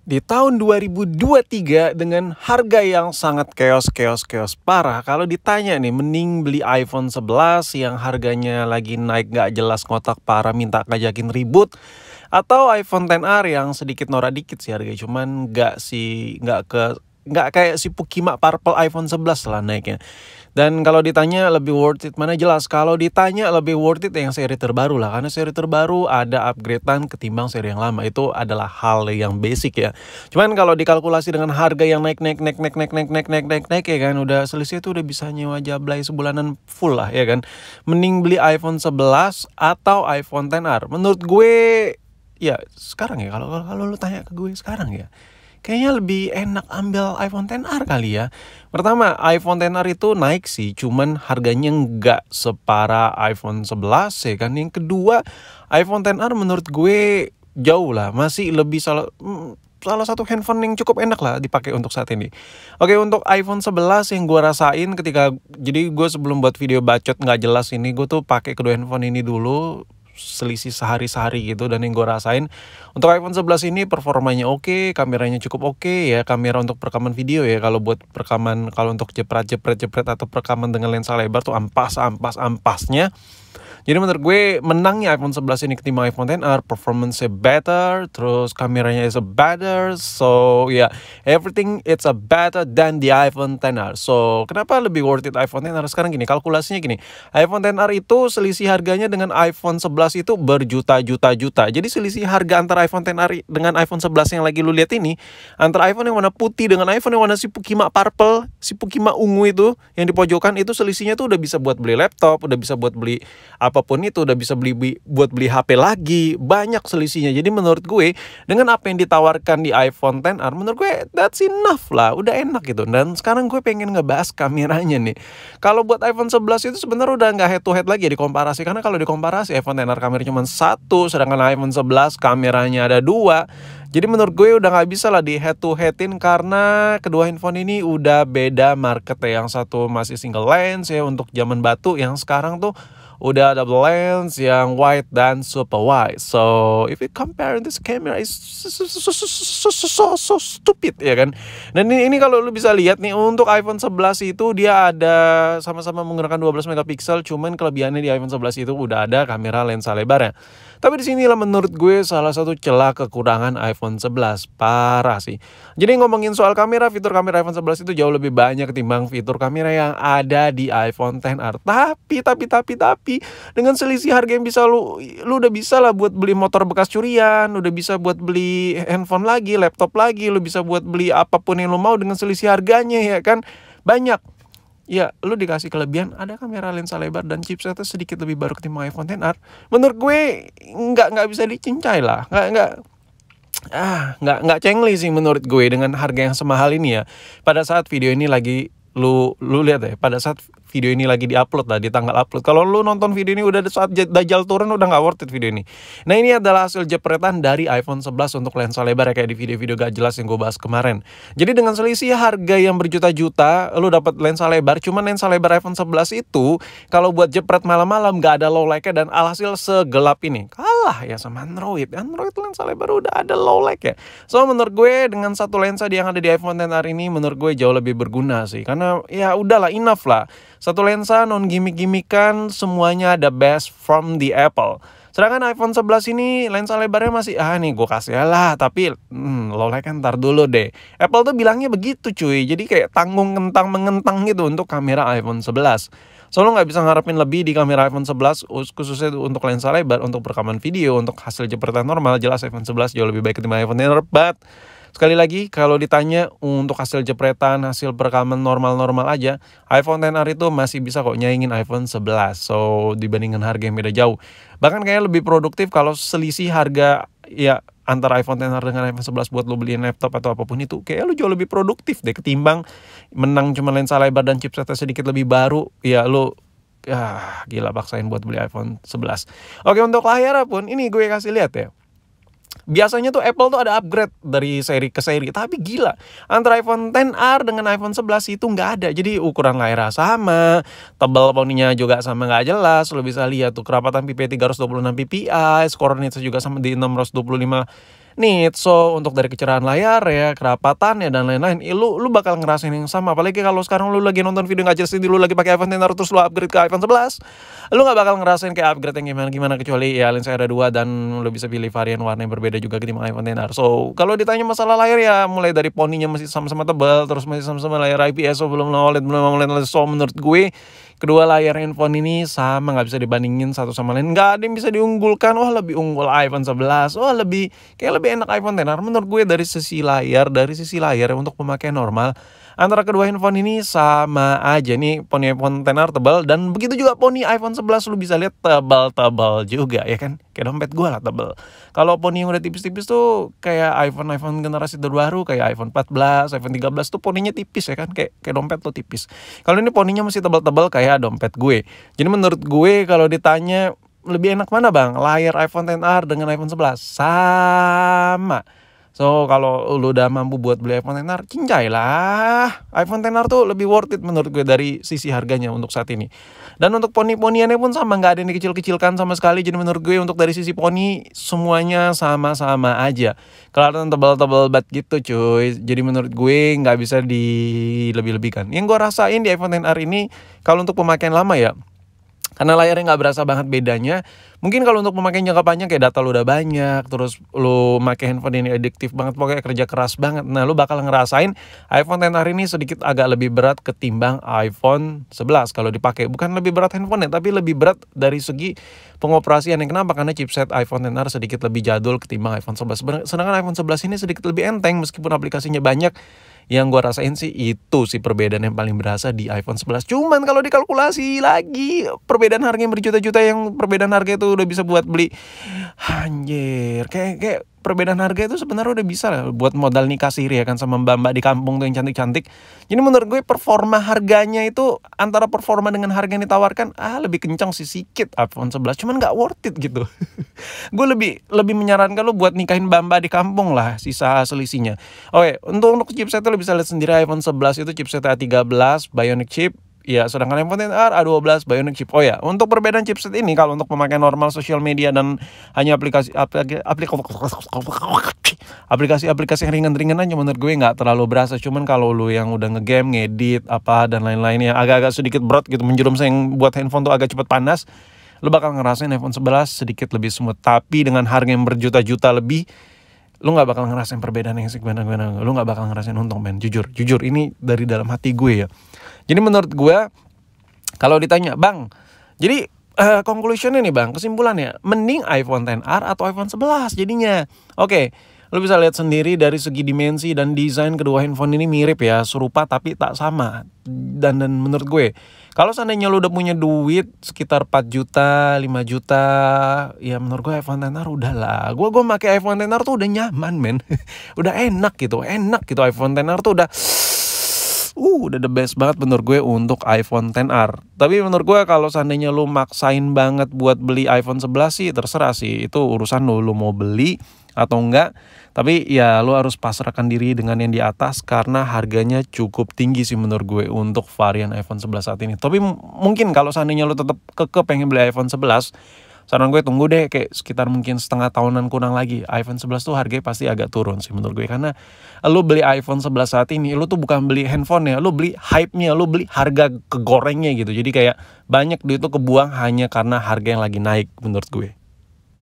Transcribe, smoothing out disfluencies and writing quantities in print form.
Di tahun 2023 dengan harga yang sangat keos parah. Kalau ditanya nih, mending beli iPhone 11 yang harganya lagi naik gak jelas ngotak parah minta ngajakin ribut, atau iPhone XR yang sedikit norak dikit sih harganya, cuman nggak kayak si Pukima Purple iPhone 11 lah naiknya. Dan kalau ditanya lebih worth it mana, jelas kalau ditanya lebih worth it yang seri terbaru lah, karena seri terbaru ada upgradean ketimbang seri yang lama. Itu adalah hal yang basic ya. Cuman kalau dikalkulasi dengan harga yang naik ya kan, udah selisih itu udah bisa nyewa jablay sebulanan full lah ya kan. Mending beli iPhone 11 atau iPhone XR. Menurut gue ya sekarang ya, kalau lu tanya ke gue sekarang ya, kayaknya lebih enak ambil iPhone XR kali ya. Pertama, iPhone XR itu naik sih, cuman harganya nggak separah iPhone 11 ya kan. Yang kedua, iPhone XR menurut gue jauh lah, masih lebih salah satu handphone yang cukup enak lah dipakai untuk saat ini. Oke, untuk iPhone 11 yang gue rasain jadi gue sebelum buat video bacot nggak jelas ini, gue tuh pakai kedua handphone ini dulu, selisih sehari gitu. Dan yang gue rasain untuk iPhone 11 ini performanya oke, kameranya cukup oke ya, kamera untuk perekaman video ya. Kalau buat perekaman, kalau untuk jepret atau perekaman dengan lensa lebar tuh ampasnya. Jadi menurut gue menangnya iPhone 11 ini ketimbang iPhone XR, performance-nya better, terus kameranya is a better, so yeah, everything it's a better than the iPhone XR. So kenapa lebih worth it iPhone XR? Sekarang gini, kalkulasinya gini, iPhone XR itu selisih harganya dengan iPhone 11 itu berjuta-juta. Jadi selisih harga antara iPhone XR dengan iPhone 11 yang lagi lu lihat ini, antara iPhone yang warna putih dengan iPhone yang warna si Pukima Purple, si Pukima ungu itu yang di pojokan, itu selisihnya tuh udah bisa buat beli laptop, udah bisa buat beli apapun itu, udah bisa buat beli HP lagi, banyak selisihnya. Jadi menurut gue dengan apa yang ditawarkan di iPhone XR, menurut gue that's enough lah, udah enak gitu. Dan sekarang gue pengen ngebahas kameranya nih. Kalau buat iPhone 11 itu sebenarnya udah nggak head to head lagi ya dikomparasi, karena kalau dikomparasi iPhone XR kameranya cuma satu, sedangkan iPhone 11 kameranya ada dua. Jadi menurut gue udah nggak bisa lah di head to headin, karena kedua handphone ini udah beda market ya. Yang satu masih single lens ya untuk zaman batu, yang sekarang tuh udah double lens yang wide dan super wide. So if you compare this camera is so stupid ya kan. Dan ini kalau lu bisa lihat nih, untuk iPhone 11 itu dia ada sama-sama menggunakan 12 megapiksel, cuman kelebihannya di iPhone 11 itu udah ada kamera lensa lebarnya. Tapi disinilah menurut gue salah satu celah kekurangan iPhone 11, parah sih. Jadi ngomongin soal kamera, fitur kamera iPhone 11 itu jauh lebih banyak ketimbang fitur kamera yang ada di iPhone XR. Tapi dengan selisih harga yang bisa lu udah bisa lah buat beli motor bekas curian, udah bisa buat beli handphone lagi, laptop lagi, lu bisa buat beli apapun yang lu mau dengan selisih harganya ya kan. Banyak. Ya, lu dikasih kelebihan ada kamera lensa lebar dan chipsetnya sedikit lebih baru ketimbang iPhone XR. Menurut gue nggak bisa dicincai lah. Nggak cengli sih menurut gue dengan harga yang semahal ini ya. Pada saat video ini lagi lu lihat ya, pada saat video ini lagi diupload lah, di tanggal upload. Kalau lu nonton video ini udah saat Dajjal turun, udah nggak worth it video ini. Nah, ini adalah hasil jepretan dari iPhone 11 untuk lensa lebar ya, kayak di video-video gak jelas yang gue bahas kemarin. Jadi dengan selisih harga yang berjuta-juta, lu dapat lensa lebar. Cuman lensa lebar iPhone 11 itu kalau buat jepret malam-malam gak ada low light-nya, dan alhasil segelap ini kalah ya sama Android lensa lebar udah ada low light ya. So menurut gue dengan satu lensa yang ada di iPhone XR ini, menurut gue jauh lebih berguna sih, karena ya udahlah, enough lah. Satu lensa, non gimmick-gimmickan, semuanya the best from the Apple. Sedangkan iPhone 11 ini lensa lebarnya masih nih gue kasih lah, tapi low light kan ntar dulu deh. Apple tuh bilangnya begitu cuy. Jadi kayak tanggung kentang mengentang gitu untuk kamera iPhone 11. So lo gak bisa ngarepin lebih di kamera iPhone 11, khususnya untuk lensa lebar, untuk perekaman video, untuk hasil jepretan normal. Jelas iPhone 11 jauh lebih baik ketimbang iPhone XR, but sekali lagi, kalau ditanya untuk hasil jepretan, hasil perekaman normal-normal aja, iPhone XR itu masih bisa kok nyaingin iPhone 11. So, dibandingkan harga yang beda jauh. Bahkan kayaknya lebih produktif kalau selisih harga ya antara iPhone XR dengan iPhone 11 buat lo beliin laptop atau apapun itu, kayak lo jauh lebih produktif deh ketimbang menang cuma lensa lebar dan chipsetnya sedikit lebih baru. Ya lo gila paksain buat beli iPhone 11. Oke, untuk layar pun ini gue kasih lihat ya. Biasanya tuh Apple tuh ada upgrade dari seri ke seri, tapi gila, antara iPhone XR dengan iPhone 11 itu nggak ada. Jadi ukuran layar sama, tebal poninya juga sama, nggak jelas. Lo bisa lihat tuh kerapatan pipi 326 ppi, skornya juga sama di 625 need. So untuk dari kecerahan layar ya, kerapatannya dan lain-lain, lu bakal ngerasain yang sama. Apalagi kalau sekarang lu lagi nonton video nggak jelas ini, lu lagi pakai iPhone XR terus lu upgrade ke iPhone 11, lu nggak bakal ngerasain kayak upgrade yang gimana kecuali ya lensa ada 2 dan lu bisa pilih varian warna yang berbeda juga ketimbang iPhone XR. So kalau ditanya masalah layar ya, mulai dari poninya masih sama-sama tebal, terus masih sama-sama layar IPS, so belum OLED. So menurut gue kedua layar handphone ini sama, nggak bisa dibandingin satu sama lain, nggak ada yang bisa diunggulkan. Wah lebih unggul iPhone 11, wah lebih enak iPhone XR. Menurut gue dari sisi layar untuk pemakaian normal, antara kedua handphone ini sama aja. Nih poni iPhone XR tebal, dan begitu juga poni iPhone 11 lu bisa lihat tebal juga ya kan, kayak dompet gue lah tebal. Kalau poni yang udah tipis-tipis tuh kayak iPhone generasi terbaru, kayak iPhone 14, iPhone 13 tuh poninya tipis ya kan, kayak dompet tuh tipis. Kalau ini poninya masih tebal-tebal kayak dompet gue. Jadi menurut gue kalau ditanya lebih enak mana bang, layar iPhone XR dengan iPhone 11 sama. So kalau lu udah mampu buat beli iPhone XR, cincai lah. iPhone XR tuh lebih worth it menurut gue dari sisi harganya untuk saat ini. Dan untuk poni-poniannya pun sama, nggak ada yang dikecil-kecilkan sama sekali. Jadi menurut gue untuk dari sisi poni semuanya sama-sama aja. Kelihatan tebal-tebal banget gitu cuy. Jadi menurut gue nggak bisa dilebih-lebihkan. Yang gue rasain di iPhone XR ini kalau untuk pemakaian lama ya, karena layarnya nggak berasa banget bedanya. Mungkin kalau untuk pemakaian jangka panjang kayak data lu udah banyak, terus lu pakai handphone ini adiktif banget, pokoknya kerja keras banget. Nah lu bakal ngerasain iPhone XR ini sedikit agak lebih berat ketimbang iPhone 11 kalau dipakai. Bukan lebih berat handphone ya, tapi lebih berat dari segi pengoperasian. Yang kenapa? Karena chipset iPhone XR sedikit lebih jadul ketimbang iPhone 11. Sedangkan iPhone 11 ini sedikit lebih enteng meskipun aplikasinya banyak. Yang gue rasain sih itu sih perbedaan yang paling berasa di iPhone 11. Cuman kalau dikalkulasi lagi, perbedaan harga yang berjuta-juta, yang perbedaan harga itu udah bisa buat beli, anjir, kayak perbedaan harga itu sebenarnya udah bisa lah buat modal nikah siri ya kan, sama mbak-mbak di kampung tuh yang cantik-cantik. Jadi menurut gue performa harganya itu, antara performa dengan harga yang ditawarkan, lebih kencang sih sikit iPhone 11, cuman gak worth it gitu. Gue lebih menyarankan lo buat nikahin mbak-mbak di kampung lah, sisa selisihnya. Oke, untuk chipsetnya lo bisa lihat sendiri, iPhone 11 itu chipset A13 Bionic chip. Ya, sedangkan iPhone XR A12 Bionic chip. Oh ya, untuk perbedaan chipset ini kalau untuk pemakaian normal sosial media dan hanya aplikasi yang ringan-ringan aja, menurut gue nggak terlalu berasa. Cuman kalau lu yang udah ngegame, ngedit apa dan lain-lain yang agak-agak sedikit berat gitu, menjerumuskan yang buat handphone tuh agak cepat panas, lu bakal ngerasain iPhone 11 sedikit lebih smooth. Tapi dengan harga yang berjuta-juta lebih, lu nggak bakal ngerasain perbedaan yang segimana-gimana. Lu nggak bakal ngerasain untung, men. Jujur ini dari dalam hati gue ya. Jadi menurut gue kalau ditanya, bang, jadi conclusionnya nih bang, kesimpulannya, mending iPhone XR atau iPhone 11 jadinya. Oke, lu bisa lihat sendiri dari segi dimensi dan desain kedua handphone ini mirip ya, serupa tapi tak sama. Dan menurut gue, kalau seandainya lu udah punya duit sekitar 4 juta, 5 juta, ya menurut gue iPhone XR udah lah. Gue pakai iPhone XR tuh udah nyaman, men. Udah enak gitu iPhone XR tuh udah the best banget menurut gue untuk iPhone XR. Tapi menurut gue kalau seandainya lu maksain banget buat beli iPhone 11 sih terserah sih. Itu urusan lu mau beli atau enggak. Tapi ya lu harus pasrahkan diri dengan yang di atas karena harganya cukup tinggi sih menurut gue untuk varian iPhone 11 saat ini. Tapi mungkin kalau seandainya lu tetap pengen beli iPhone 11, saran gue tunggu deh kayak sekitar mungkin setengah tahunan kurang lagi. iPhone 11 tuh harganya pasti agak turun sih menurut gue. Karena lu beli iPhone 11 saat ini, lu tuh bukan beli handphone ya, lu beli hype-nya, lu beli harga kegorengnya gitu. Jadi kayak banyak duit tuh kebuang hanya karena harga yang lagi naik menurut gue.